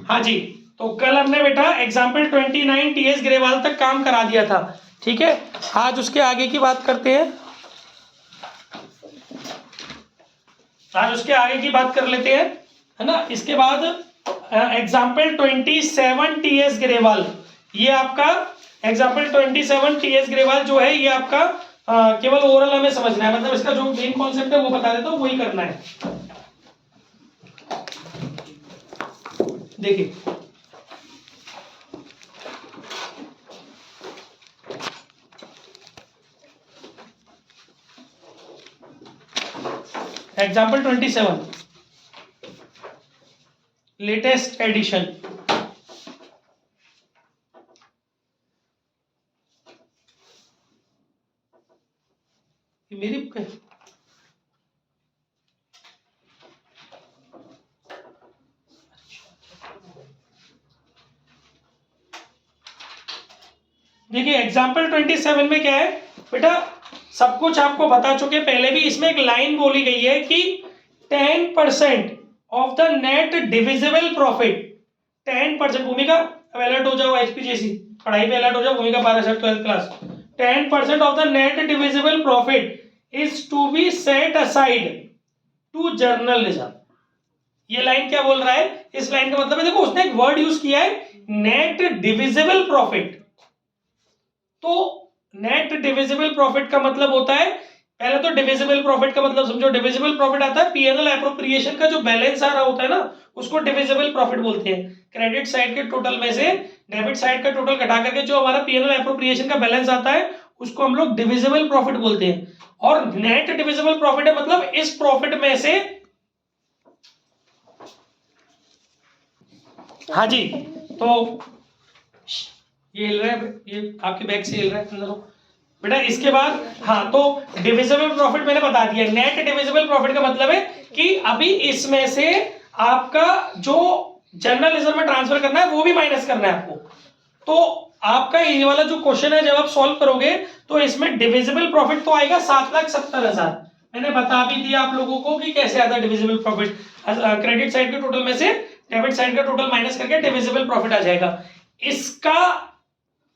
हाँ जी, तो कल हमने बेटा एग्जाम्पल 29 टीएस ग्रेवाल तक काम करा दिया था, ठीक है। आज उसके आगे की बात करते हैं, आज उसके आगे की बात कर लेते हैं, है ना। इसके बाद एग्जाम्पल 27 टीएस ग्रेवाल, ये आपका एग्जाम्पल 27 टीएस ग्रेवाल जो है ये आपका केवल ओरल हमें समझना है, मतलब इसका जो मेन कॉन्सेप्ट है वो बता देता हूं, वही करना है। देखिए एग्जाम्पल 27 लेटेस्ट एडिशन, मेरी देखिए एग्जाम्पल 27 में क्या है बेटा, सब कुछ आपको बता चुके पहले भी। इसमें एक लाइन बोली गई है कि 10% of the net divisible profit, 10%, भूमिका अब अलर्ट हो जाओ, एचपीजीसी पढ़ाई पे अलर्ट हो जाओ, भूमिका 12 से 12th class. 10% of the net divisible profit is to be set aside to journalism. ये लाइन क्या बोल रहा है, इस लाइन का मतलब है, देखो उसने एक वर्ड यूज किया है नेट डिविजिबल प्रॉफिट। तो नेट डिविजिबल प्रॉफिट का मतलब होता है, पहले तो डिविजिबल प्रॉफिट का मतलब समझो। डिविजिबल प्रॉफिट आता है पीएनएल एप्रोप्रिएशन का जो बैलेंस आ रहा होता है ना, उसको डिविजिबल प्रॉफिट बोलते हैं। क्रेडिट साइड के टोटल में से डेबिट साइड का टोटल घटा करके जो हमारा पीएनएल एप्रोप्रिएशन का बैलेंस आता है उसको हम लोग डिविजिबल प्रॉफिट बोलते हैं। और नेट डिविजिबल प्रॉफिट है मतलब इस प्रॉफिट में से, हाँ जी, तो ये हिल रहा है, ये आपके बैग से हिल रहा है अंदर बेटा। इसके बाद हाँ, तो डिविजिबल प्रॉफिट मैंने बता दिया। नेट डिविजिबल प्रॉफिट का मतलब है कि अभी इसमें से आपका जो जर्नलिज्म में ट्रांसफर करना है वो भी माइनस करना है आपको। तो आपका ये वाला जो क्वेश्चन है जब आप सॉल्व करोगे तो इसमें डिविजिबल प्रॉफिट तो आएगा 7,70,000। मैंने बता भी दिया आप लोगों को कि कैसे आता है डिविजिबल प्रॉफिट। क्रेडिट साइड के टोटल में से डेबिट साइड का टोटल माइनस करके डिविजिबल प्रॉफिट आ जाएगा। इसका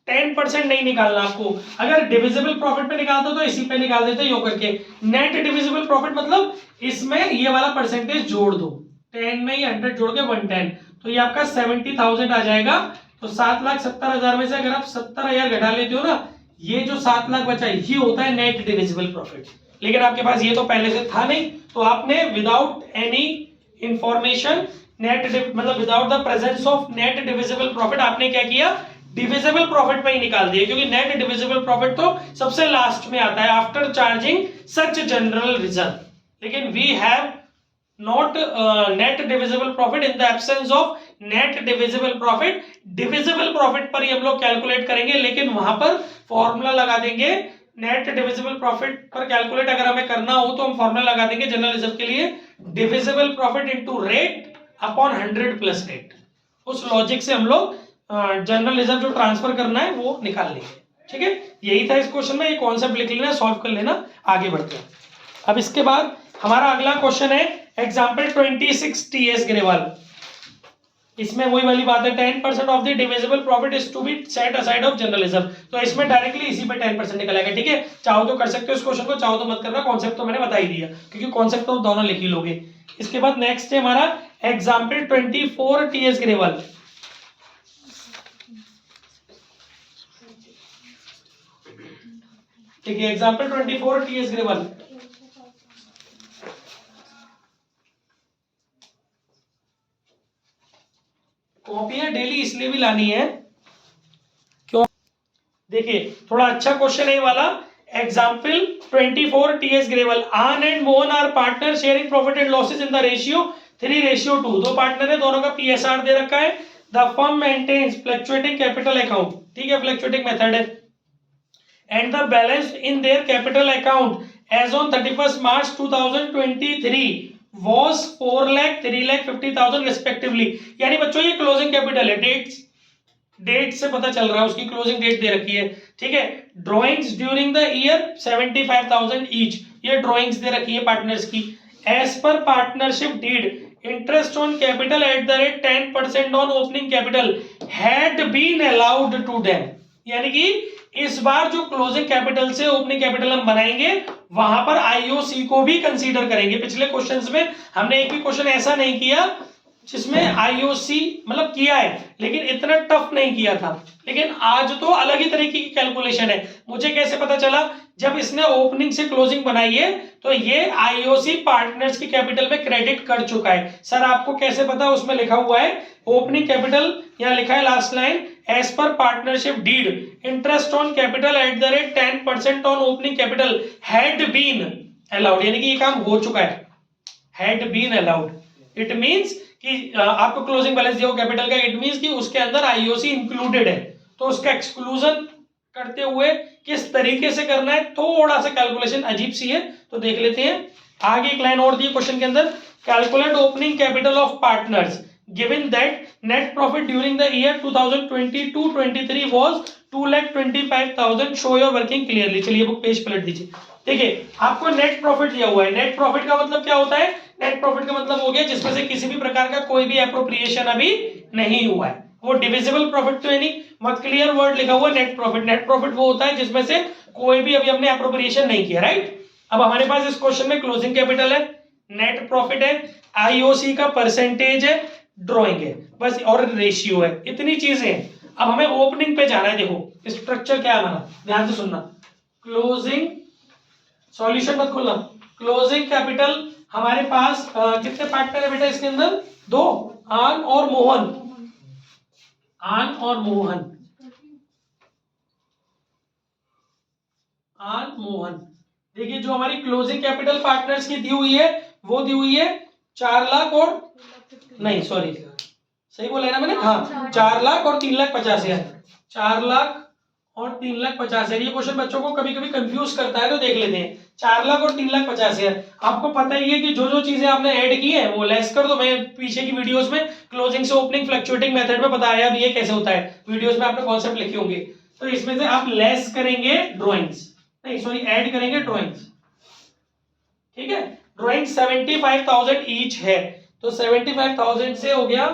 10% नहीं निकालना आपको। अगर डिविजिबल प्रॉफिट पे निकालते तो इसी पे निकाल देते यो करके। नेट डिविजिबल प्रॉफिट मतलब इसमें ये वाला परसेंटेज जोड़ दो, 10 में ही 100 जोड़ के 110, तो ये आपका 70,000 आ जाएगा। तो 7,70,000 में से अगर आप 70,000 घटा लेते हो ना, ये जो 7 लाख बचा ये होता है नेट डिविजिबल प्रॉफिट। लेकिन आपके पास ये तो पहले से था नहीं, तो आपने विदाउट एनी इंफॉर्मेशन नेट मतलब without the presence of net divisible profit आपने क्या किया, डिविजिबल प्रॉफिट पे ही निकाल दिया। क्योंकि नेट डिविजिबल प्रॉफिट तो सबसे लास्ट में आता है after charging such general reserve. लेकिन we have not net divisible profit in the absence of net divisible profit. Divisible profit पर ही हम लोग कैलकुलेट करेंगे, लेकिन वहां पर फॉर्मूला लगा देंगे। नेट डिविजिबल प्रॉफिट पर कैलकुलेट अगर हमें करना हो तो हम फॉर्मूला लगा देंगे जनरल रिजर्व के लिए, divisible profit into rate upon 100 plus rate. उस लॉजिक से हम लोग जनरल रिजर्व जो ट्रांसफर करना है वो निकाल लेंगे। ठीक है, यही था इस क्वेश्चन में। ये कॉन्सेप्ट लिख लेना, सॉल्व कर लेना, आगे बढ़ते हैं। अब इसके बाद हमारा अगला क्वेश्चन है एग्जाम्पल 26 टीएस ग्रेवाल। इसमें वही वाली बात है, 10% of the divisible profit is to be set aside of general reserve. तो इसमें डायरेक्टली इसी पे 10% निकल आएगा। ठीक है, चाहो तो कर सकते हो इस क्वेश्चन को, चाहो तो मत करना। कॉन्सेप्ट तो मैंने बता ही दिया, क्योंकि कॉन्सेप्ट तो दोनों लिख ही लोगे। इसके बाद नेक्स्ट है हमारा एग्जाम्पल 24 टीएस ग्रेवाल। ठीक है, एग्जाम्पल 24 टीएस ग्रेवाल। कॉपियां डेली इसलिए भी लानी है क्यों, देखिए थोड़ा अच्छा क्वेश्चन है ये वाला। Example 24 TS Grewal. Aan and Mohan are partner sharing profit and losses in the ratio 3:2। दो पार्टनर है, दोनों का पीएसआर दे रखा है। The firm maintains fluctuating capital account, ठीक है, फ्लक्चुएटिंग मेथड है, and the balance in their capital account as on 31st March 2023 was 4 lakh 3 lakh 50,000 respectively। यानी बच्चों ये क्लोजिंग कैपिटल है, डेट से पता चल रहा है, उसकी क्लोजिंग डेट दे रखी है। ठीक है, drawings during the year 75,000 each, ये ड्रॉइंग्स दे रखी है पार्टनर्स की। As per partnership deed interest on capital at the rate 10% on opening capital had been allowed to them, यानी कि इस बार जो क्लोजिंग कैपिटल से ओपनिंग कैपिटल हम बनाएंगे वहां पर आईओसी को भी कंसीडर करेंगे। पिछले क्वेश्चंस में हमने एक भी क्वेश्चन ऐसा नहीं किया जिसमें आईओसी मतलब किया है लेकिन इतना टफ नहीं किया था, लेकिन आज तो अलग ही तरीके की कैलकुलेशन है। मुझे कैसे पता चला? जब इसने ओपनिंग से क्लोजिंग बनाई है तो ये आईओसी पार्टनर्स की कैपिटल में क्रेडिट कर चुका है। सर आपको कैसे पता? उसमें लिखा हुआ है ओपनिंग कैपिटल, यहाँ लिखा है last line, as per partnership deed interest on capital at the rate 10% on opening capital had been allowed, यानी कि ये काम हो चुका है, had been allowed. It means कि आपको क्लोजिंग बैलेंस दिया हो कैपिटल का, इट मींस कि उसके अंदर आईओसी इंक्लूडेड है, तो उसका एक्सक्लूजन करते हुए किस तरीके से करना है, थोड़ा सा कैलकुलेशन अजीब सी है, तो देख लेते हैं। आगे एक लाइन और दी क्वेश्चन के अंदर, calculate opening capital of partners given that net profit during the year 2022-23 was 2,25,000, show your working clearly. चलिए बुक पेज पलट दीजिए। देखिए आपको नेट प्रॉफिट दिया हुआ है, नेट प्रॉफिट का मतलब क्या होता है? नेट प्रॉफिट का मतलब हो गया जिसमें से किसी भी प्रकार का कोई भी एप्रोप्रिएशन अभी नहीं हुआ है, वो डिविजिबल प्रॉफिट तो है नहीं, मत क्लियर वर्ड लिखा हुआ नेट प्रॉफिट। नेट प्रॉफिट वो होता है जिसमें से कोई भी अभी हमने एप्रोप्रिएशन नहीं किया, राइट। अब हमारे पास इस क्वेश्चन में क्लोजिंग कैपिटल है, नेट प्रॉफिट है, आईओसी का परसेंटेज है, ड्रॉइंग है, बस, और रेशियो है, इतनी चीजें हैं। अब हमें ओपनिंग पे जाना है। देखो स्ट्रक्चर क्या है हमारा, ध्यान से सुनना। क्लोजिंग, सॉल्यूशन मत खोलना, क्लोजिंग कैपिटल हमारे पास कितने पार्टनर है बेटा इसके अंदर? 2, आन और मोहन, आन और मोहन, आन मोहन। देखिए जो हमारी क्लोजिंग कैपिटल पार्टनर्स की दी हुई है वो दी हुई है 4 लाख और नहीं, सॉरी सही बोला है ना मैंने? हाँ 4 लाख और 3,50,000, 4 लाख और 3,50,000। ये क्वेश्चन बच्चों को कभी कभी कंफ्यूज करता है, तो देख लेते हैं। 4 लाख और 3,50,000, आपको पता ही है कि जो जो चीजें आपने ऐड की है वो लेस कर दो। मैं पीछे की वीडियोस में क्लोजिंग से ओपनिंग फ्लक्चुएटिंग मेथड में बताया भी ये कैसे होता है, वीडियोस में आपने कॉन्सेप्ट लिखे होंगे। तो इसमें से आप लेस करेंगे ड्रॉइंग्स, नहीं सॉरी ऐड करेंगे ड्रॉइंग्स, ठीक है। ड्रॉइंग 75,000 ईच है, तो 75,000 से हो गया,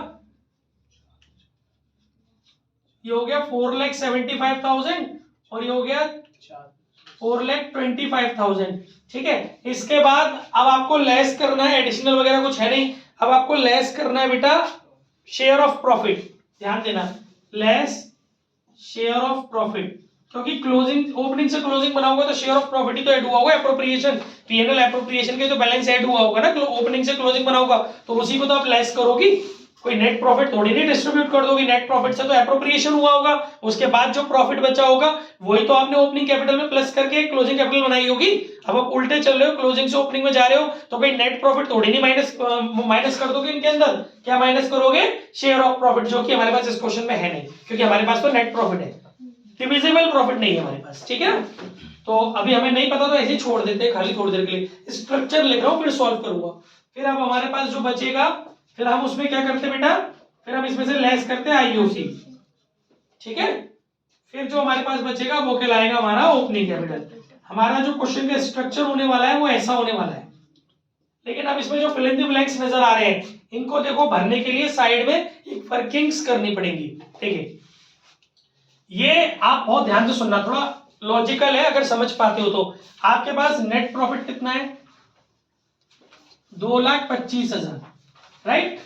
ये हो गया 4,75,000 और ये हो गया 4,25,000, ठीक है। इसके बाद अब आपको लेस करना है, एडिशनल वगैरह कुछ है नहीं, अब आपको लेस करना है बेटा शेयर ऑफ प्रॉफिट। ध्यान देना, लेस शेयर ऑफ प्रॉफिट, क्योंकि क्लोजिंग ओपनिंग से क्लोजिंग बना होगा तो शेयर ऑफ प्रॉफिट ही तो ऐड हुआ होगा, एप्रोप्रिएशन, पीएनएल एप्रोप्रिएशन के जो बैलेंस ऐड हुआ होगा ना ओपनिंग से क्लोजिंग बना होगा, तो उसी को तो आप लेस करोगी। कोई नेट प्रॉफिट थोड़ी नहीं डिस्ट्रीब्यूट कर दोगी, नेट प्रॉफिट से तो एप्रोप्रिएशन हुआ होगा, उसके बाद जो प्रॉफिट बचा होगा वही तो आपने ओपनिंग कैपिटल में प्लस करके क्लोजिंग कैपिटल बनाई होगी। अब आप उल्टे चल रहे हो, क्लोजिंग से ओपनिंग में जा रहे हो, तो कोई नेट प्रॉफिट थोड़ी नहीं माइनस कर दोगे इनके अंदर। क्या माइनस करोगे? शेयर ऑफ प्रॉफिट, जो कि हमारे पास इस क्वेश्चन में है नहीं, क्योंकि हमारे पास तो नेट प्रॉफिट है, डिविजिबल प्रॉफिट नहीं है हमारे पास, ठीक है। तो अभी हमें नहीं पता तो ऐसे ही छोड़ देते हैं खाली थोड़ी देर के लिए। स्ट्रक्चर लिख रहा हूं फिर सॉल्व करूंगा। फिर अब हमारे पास जो बचेगा, फिर हम उसमें क्या करते बेटा, फिर हम इसमें से लेस करते हैं आईओसी, ठीक है। फिर जो हमारे पास बचेगा वो कहलाएगा हमारा ओपनिंग कैपिटल। हमारा जो क्वेश्चन का स्ट्रक्चर होने वाला है वो ऐसा होने वाला है, लेकिन अब इसमें जो फिल इन द ब्लैंक्स नजर आ रहे हैं इनको देखो भरने के लिए साइड में एक वर्किंग्स करनी पड़ेंगी। देखिए ये आप बहुत ध्यान से सुनना, थोड़ा लॉजिकल है, अगर समझ पाते हो तो। आपके पास नेट प्रॉफिट कितना है? 2,25,000, राइट।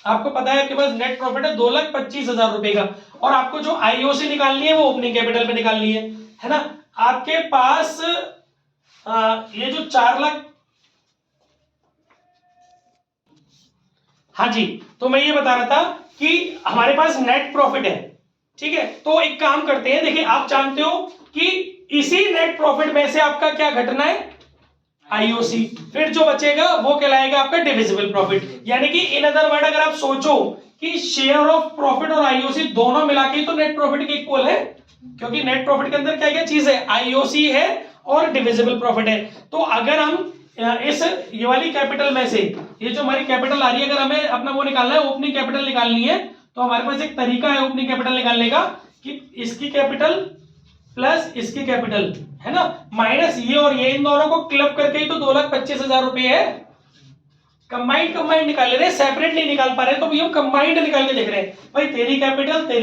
आपको पता है आपके पास नेट प्रॉफिट है 2,25,000 रुपए का, और आपको जो आईओसी निकालनी है वो ओपनिंग कैपिटल पे निकालनी है ना। आपके पास ये जो 4 लाख, हाँ जी, तो मैं ये बता रहा था कि हमारे पास नेट प्रॉफिट है, ठीक है। तो एक काम करते हैं, देखिए आप जानते हो कि इसी नेट प्रॉफिट में से आपका क्या घटना है? आईओसी। फिर जो बचेगा वो कहलाएगा आपका डिविजिबल प्रॉफिट। यानी कि इन अदर वर्ड अगर आप सोचो कि शेयर ऑफ प्रॉफिट और आईओसी दोनों मिला के तो नेट प्रॉफिट के इक्वल है, क्योंकि नेट प्रॉफिट के अंदर क्या क्या चीज है? आईओसी है और डिविजिबल प्रॉफिट है। तो अगर हम इस ये वाली कैपिटल में से, ये जो हमारी कैपिटल आ रही है, अगर हमें अपना वो निकालना है, ओपनिंग कैपिटल निकालनी है, तो हमारे पास एक तरीका है ओपनिंग कैपिटल निकालने का कि इसकी कैपिटल प्लस इसकी कैपिटल, है ना, माइनस ये और ये, इन दोनों को क्लब करके ही तो 2,25,000 रुपए है। कंबाइंड निकाल ले रहे हैं, सेपरेट नहीं निकाल पा रहे, तो भी हम कंबाइंड निकाल के देख रहे हैं भाई, तेरी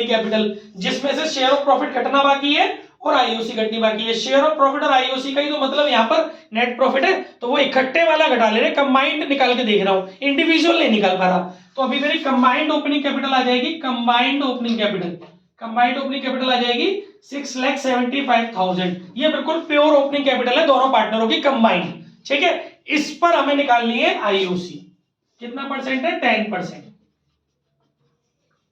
कैपिटल जिसमें से शेयर ऑफ प्रॉफिट कटना बाकी है और आईओसी घटनी बाकी है। शेयर ऑफ प्रॉफिट और आईओसी का ही तो मतलब यहाँ पर नेट प्रॉफिट है, तो वो इकट्ठे वाला घटा ले रहे, कंबाइंड निकाल के देख रहा हूँ, इंडिविजुअल नहीं निकाल पा रहा। तो अभी मेरी कंबाइंड ओपनिंग कैपिटल आ जाएगी, कंबाइंड ओपनिंग कैपिटल आ जाएगी 6,75,000। ये बिल्कुल प्योर ओपनिंग कैपिटल है दोनों पार्टनरों की कंबाइंड, ठीक है। इस पर हमें निकालनी है आईओसी, कितना परसेंट है, 10%।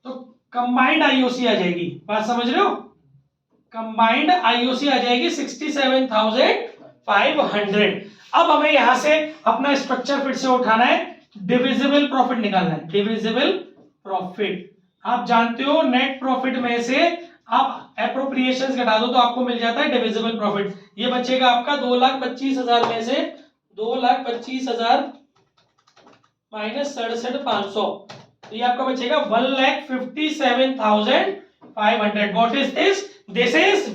तो कंबाइंड आईओसी आ जाएगी, बात समझ रहे हो, कंबाइंड आईओसी आ जाएगी 67,500। अब हमें यहां से अपना स्ट्रक्चर फिर से उठाना है, डिविजिबल प्रॉफिट निकालना है, डिविजिबल प्रॉफिट। आप जानते हो नेट प्रॉफिट में से आप एप्रोप्रिएशंस घटा दो तो आपको मिल जाता है डिविजिबल प्रॉफिट। ये बचेगा आपका 2,25,000 में से 2,25,000 माइनस 67,500, तो ये आपका बचेगा 1,57,500। What is this? This is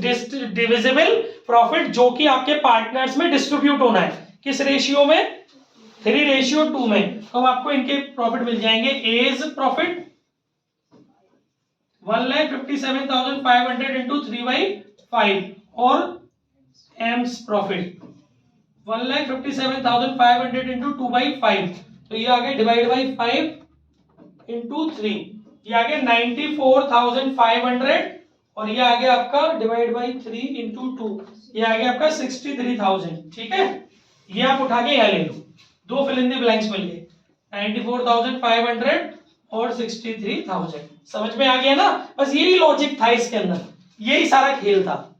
divisible profit, जो कि आपके पार्टनर्स में डिस्ट्रीब्यूट होना है। किस रेशियो में? 3:2 में। तो आपको इनके प्रॉफिट मिल जाएंगे, एज प्रॉफिट 1,57,500 इंटू 3/5 और एम्स प्रॉफिट 1,57,500 इंटू 2/5, तो ये आ गया डिवाइड बाई 5 इंटू 3, ये आ गया 94,500 और ये आ गया आपका डिवाइड बाई 3 इंटू 2, ये आ गया आपका 63,000। ठीक है, ये आप उठा के यहाँ ले लो, दो फिल इन द ब्लैंक्स मिल गए, 94,500 और 63,000। समझ में आ गया ना? बस यही लॉजिक था इसके अंदर, यही सारा खेल था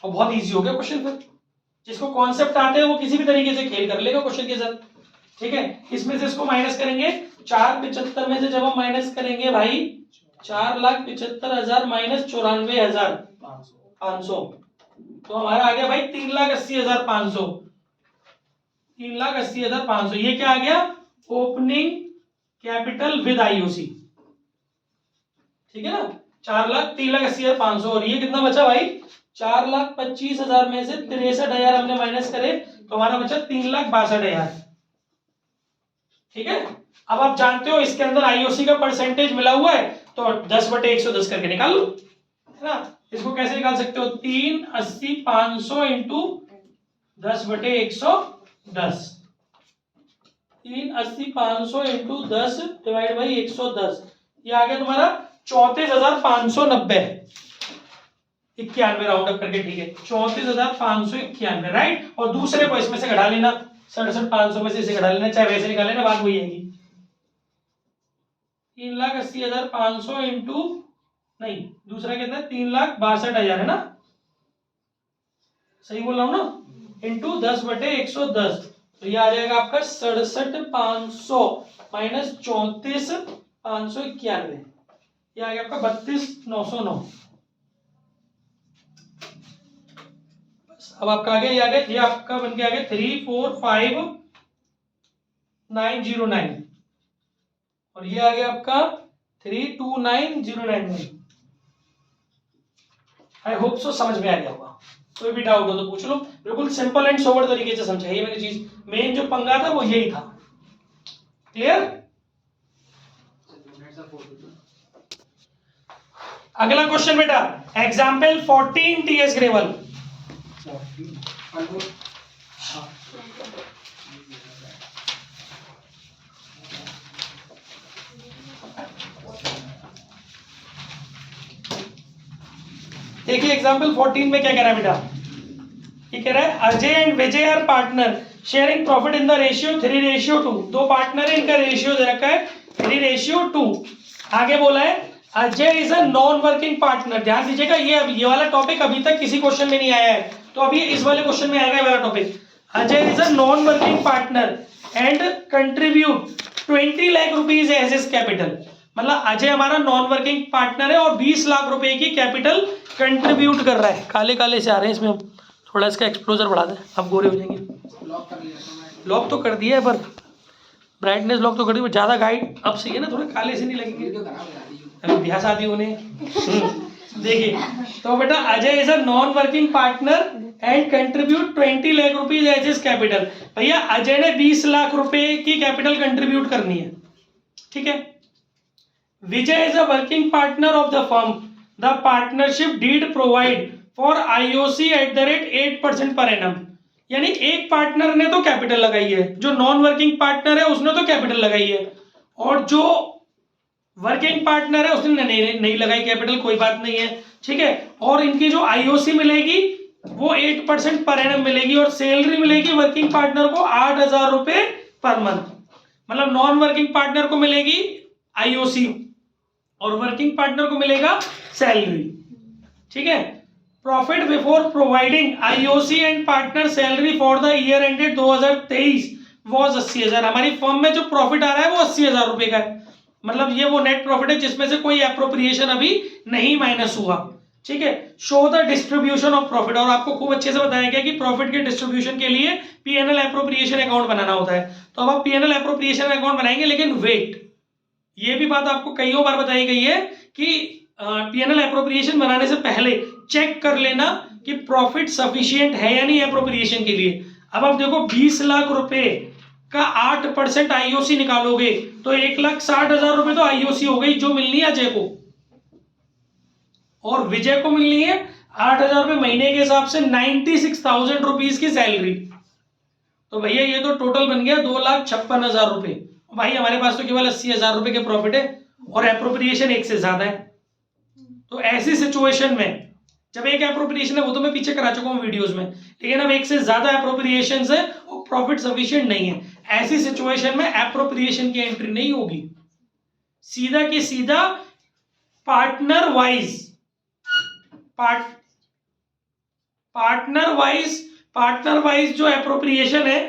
और बहुत इजी हो गया क्वेश्चन। फिर जिसको कॉन्सेप्ट आते हैं वो किसी भी तरीके से खेल कर लेगा क्वेश्चन के साथ। ठीक है, इसमें से इसको माइनस करेंगे, 475 में से जब हम माइनस करेंगे भाई 4,75,000 माइनस 94,500, तो हमारा आ गया भाई 3,80,500, 3,80,500। ये क्या आ गया? Opening capital with IOC. ठीक है ना, 3,80,500 और ये कितना बचा भाई? 4,25,000 में से 63,000 हमने माइनस करे तो हमारा बचा 3,62,000। ठीक है, अब आप जानते हो इसके अंदर आईओसी का परसेंटेज मिला हुआ है, तो 10/110 करके निकाल लो, है ना। इसको कैसे निकाल सकते हो? 3,80,500 इंटू 10/110, 3,80,500 इंटू 10 डिवाइड बाई 110, ये आ गया तुम्हारा 34,590, 91 राउंड अप करके। ठीक है, 34,591, राइट। और दूसरे को इसमें से घटा लेना, 67,500 में से इसे घटा लेना, चाहे वैसे निकाल लेना, बात वही आएगी। 3,80,500 इंटू, नहीं दूसरा कितना है, 3,62,000 है ना, सही बोल रहा हूं ना, इंटू 10/110, तो ये आ जाएगा आपका 67,500 माइनस 34,591, ये आ गया आपका 32,909। अब आपका आ गया, ये आपका बन के आ गया 345,909 और ये आ गया आपका 329,091। आई होप सो समझ में आ गया होगा। कोई भी डाउट हो तो पूछ लो, बिल्कुल सिंपल एंड सोबर तरीके से समझाइए मेरी चीज। मेन जो पंगा था वो यही था। क्लियर? अगला क्वेश्चन बेटा, एग्जाम्पल 14 टीएस ग्रेवल। देखिए एग्जाम्पल 14 में क्या कह रहा है बेटा, ये कह रहा है Ajay and Vijay are partner sharing profit in the ratio 3:2। दो पार्टनर है, इनका रेशियो दे रखा है 3:2। आगे बोला है Ajay is a non working partner. ध्यान दीजिएगा, ये वाला टॉपिक अभी तक किसी क्वेश्चन में नहीं आया है, तो अभी इस वाले क्वेश्चन में आएगा ये वाला topic. Ajay is a non working partner and contribute 20 lakh rupees as his capital. मतलब अजय हमारा नॉन वर्किंग पार्टनर है और 20 लाख रुपए की कैपिटल कंट्रीब्यूट कर रहा है। काले काले से आ रहे हैं इसमें, थोड़ा इसका एक्सपोजर बढ़ा दें, आप गोरे हो जाएंगे। लॉक तो कर दिया है, पर ब्राइटनेस लॉक तो कर दी, ज्यादा गाइड अब सही है ना, थोड़े काले से नहीं लगेंगे, अभी ब्याह शादी होने। देखिए, तो बेटा Ajay is a non working partner and contribute 20 lakh rupees as is capital. भैया अजय ने 20 लाख रुपए की कैपिटल कंट्रीब्यूट करनी है, ठीक है। Vijay is a working partner of the firm, the partnership deed provide for IOC at the rate 8% per annum. यानी एक पार्टनर ने तो कैपिटल लगाई है, जो नॉन वर्किंग पार्टनर है उसने तो कैपिटल लगाई है, और जो वर्किंग पार्टनर है उसने नहीं लगाई कैपिटल, कोई बात नहीं है, ठीक है। और इनकी जो आईओसी मिलेगी वो 8% पर एनम मिलेगी, और सैलरी मिलेगी वर्किंग पार्टनर को 8,000 रुपए पर मंथ। मतलब नॉन वर्किंग पार्टनर को मिलेगी आईओसी और वर्किंग पार्टनर को मिलेगा सैलरी, ठीक है। Profit before providing IOC and partner salary for the year ended 2023 was 80,000। हमारी फर्म में जो प्रॉफिट आ रहा है वो 80,000 रुपए का है। मतलब ये वो नेट प्रॉफिट है जिसमें से कोई एप्रोप्रिएशन अभी नहीं माइनस हुआ, ठीक है। Show the distribution of profit, और आपको खूब अच्छे से बताया गया कि प्रॉफिट के डिस्ट्रीब्यूशन के लिए पीएनएल एप्रोप्रिएशन अकाउंट बनाना होता है। तो अब आप पीएनएल एप्रोप्रिएशन अकाउंट बनाएंगे, लेकिन वेट, ये भी बात आपको कईयों बार बताई गई है कि पीएनएल एप्रोप्रिएशन बनाने से पहले चेक कर लेना कि प्रॉफिट सफिशिएंट है या नहीं एप्रोप्रिएशन के लिए। अब आप देखो 20 लाख रुपए का 8% आईओसी निकालोगे तो 1,60,000 रुपए तो आईओसी हो गई जो मिलनी है अजय को, और विजय को मिलनी है 8,000 रुपए महीने के हिसाब से 96,000 रुपीज की सैलरी। तो भैया ये तो टोटल बन गया 2,56,000 रुपए। भाई हमारे पास तो केवल 80,000 रुपए के प्रॉफिट है और एप्रोप्रिएशन एक से ज्यादा है। तो ऐसी सिचुएशन में जब एक एप्रोप्रिएशन है वो तो मैं पीछे करा चुका हूं वीडियोस में, लेकिन अब एक से ज्यादा एप्रोप्रिएशन है और प्रॉफिट सफिशिएंट नहीं है, ऐसी सिचुएशन में एप्रोप्रिएशन की एंट्री नहीं होगी, सीधा की सीधा पार्टनर वाइज जो एप्रोप्रिएशन है,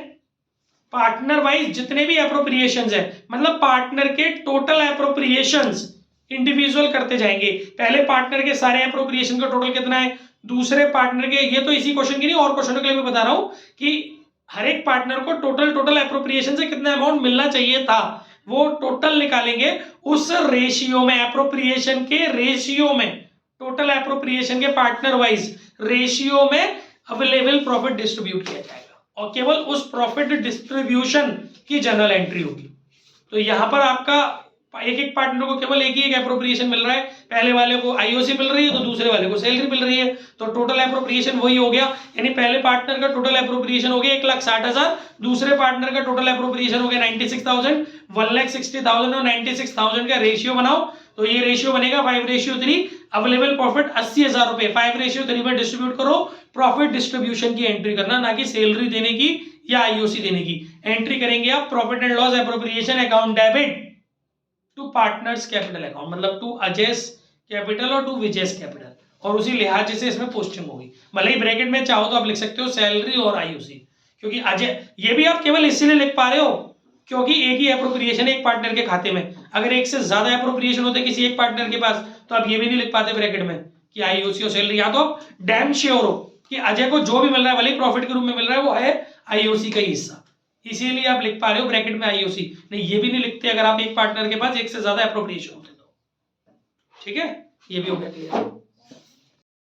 पार्टनर वाइज जितने भी एप्रोप्रिएशंस है, मतलब पार्टनर के टोटल एप्रोप्रिएशंस इंडिविजुअल करते जाएंगे। पहले पार्टनर के सारे एप्रोप्रिएशन का टोटल कितना है, दूसरे पार्टनर के, ये तो इसी क्वेश्चन की नहीं और क्वेश्चनों के लिए भी बता रहा हूं कि हर एक पार्टनर को टोटल एप्रोप्रिएशन से कितना अमाउंट मिलना चाहिए था, वो टोटल निकालेंगे। उस रेशियो में, एप्रोप्रिएशन के रेशियो में, टोटल एप्रोप्रिएशन के पार्टनर वाइज रेशियो में अवेलेबल प्रॉफिट डिस्ट्रीब्यूट किया जाएगा, और केवल उस प्रॉफिट डिस्ट्रीब्यूशन की जनरल एंट्री होगी। तो यहां पर आपका एक एक पार्टनर को केवल एक ही एक एप्रोप्रिएशन मिल रहा है, पहले वाले को आईओसी मिल रही है तो दूसरे वाले को सैलरी मिल रही है, तो टोटल एप्रोप्रिएशन वही हो गया। यानी पहले पार्टनर का टोटल एप्रोप्रिएशन हो गया 1,60,000, दूसरे पार्टनर का टोटल एप्रोप्रिएशन हो गया 96,000, 1,60,000 और 96,000 का रेशियो बनाओ, तो ये रेशियो बनेगा 5:3। अवेलेबल प्रॉफिट 80,000 रुपए 5:3 में डिस्ट्रीब्यूट करो, प्रॉफिट डिस्ट्रीब्यूशन की एंट्री करना, ना कि सैलरी देने की या आईओसी देने की। एंट्री करेंगे आप profit and loss appropriation account debit to partners capital account, मतलब टू अजयस कैपिटल और टू विजयस कैपिटल, और उसी लिहाज से इसमें पोस्टिंग होगी। भले ही ब्रैकेट में चाहो तो आप लिख सकते हो सैलरी और आईओसी, क्योंकि अजय, ये भी आप केवल इसीलिए लिख पा रहे हो क्योंकि एक ही एप्रोप्रिएशन है एक पार्टनर के खाते में। अगर एक से ज्यादा एप्रोप्रिएशन होते किसी एक पार्टनर के पास तो आप ये भी नहीं लिख पाते ब्रैकेट में कि आईओसी और सैलरी। या तो आप डैम श्योर हो कि अजय को जो भी मिल रहा है, भले ही प्रॉफिट के रूप में मिल रहा है, वो है आईओसी का ही हिस्सा, इसीलिए आप लिख पा रहे हो ब्रैकेट में आईओसी। नहीं, ये भी नहीं लिखते अगर आप एक पार्टनर के पास एक से ज्यादा एप्रोप्रिएशन होते तो, ठीक है। ये भी हो गया क्लियर।